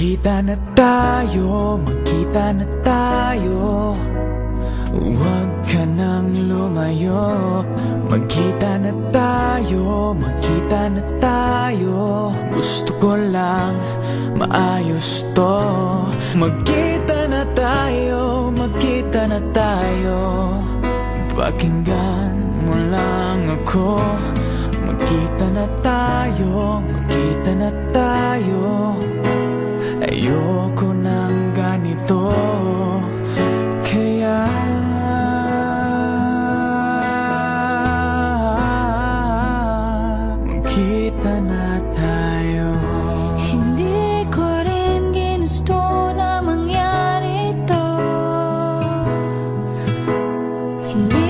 Magkita na tayo, magkita na tayo. Huwag ka nang lumayo. Magkita na tayo, magkita na tayo. Gusto ko lang maayos to. Magkita na tayo, magkita na tayo. Pakinggan mo lang ako. Magkita na tayo, magkita na tayo. Ayoko ng ganito. Kaya magkita na tayo. Hindi ko rin ginusto na mangyari to. Hindi